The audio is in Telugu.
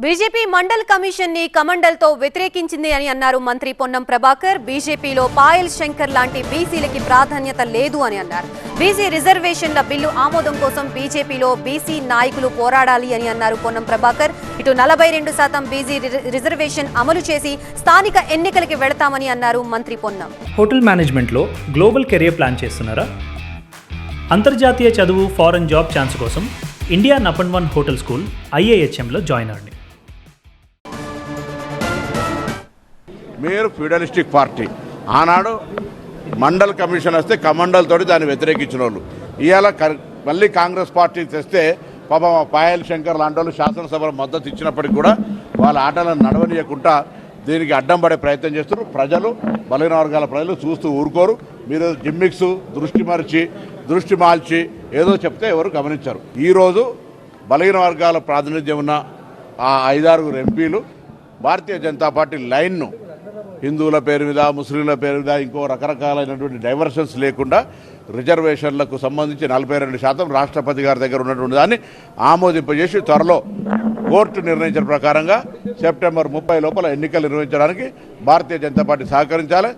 బీజేపీ మండల్ కమిషన్ ని కమండల్తో వ్యతిరేకించింది అని అన్నారు మంత్రి పొన్నం ప్రభాకర్. బీజేపీలో పాయల్ శంకర్ లాంటి బీసీలకి ప్రాధాన్యత లేదు అని అన్నారు. బీసీ రిజర్వేషన్ల బిల్లు ఆమోదం కోసం బీజేపీలో బీసీ నాయకులు పోరాడాలి అని అన్నారు పొన్నం ప్రభాకర్. ఇటు 42% బీసీ రిజర్వేషన్ అమలు చేసి స్థానిక ఎన్నికలకి వెళతామని అన్నారు మంత్రి పొన్నం. హోటల్ మేనేజ్మెంట్లో గ్లోబల్ కెరియర్ ప్లాన్ చేస్తున్నారా? అంతర్జాతీయ చదువు, ఫారెన్ జాబ్ ఛాన్స్ కోసం ఇండియా నంబర్ 1 హోటల్ స్కూల్ IIHMలో జాయిన్ అవ్వండి. మీరు ఫ్యూడలిస్టిక్ పార్టీ ఆనాడు మండల్ కమిషన్ వస్తే కమండల్ తోటి దాన్ని వ్యతిరేకించిన వాళ్ళు ఇవాళ మళ్ళీ కాంగ్రెస్ పార్టీ తెస్తే పాపం పాయల్ శంకర్ లాంటి వాళ్ళు శాసనసభలో మద్దతు ఇచ్చినప్పటికీ కూడా వాళ్ళ ఆటలను నడవనీయకుండా దీనికి అడ్డం పడే ప్రయత్నం చేస్తున్నారు. ప్రజలు బలహీన వర్గాల ప్రజలు చూస్తూ ఊరుకోరు. మీరు జిమ్మిక్స్ దృష్టి మార్చి ఏదో చెప్తే ఎవరు గమనించారు. ఈరోజు బలహీన వర్గాల ప్రాతినిధ్యం ఉన్న ఆ 5-6 ఎంపీలు భారతీయ జనతా పార్టీ లైన్ను హిందువుల పేరు మీద, ముస్లింల పేరు మీద ఇంకో రకరకాలైనటువంటి డైవర్షన్స్ లేకుండా రిజర్వేషన్లకు సంబంధించి 42% రాష్ట్రపతి గారి దగ్గర ఉన్నటువంటి దాన్ని ఆమోదింపజేసి త్వరలో కోర్టు నిర్ణయించిన ప్రకారంగా సెప్టెంబర్ 30 లోపల ఎన్నికలు నిర్వహించడానికి భారతీయ జనతా పార్టీ సహకరించాలి.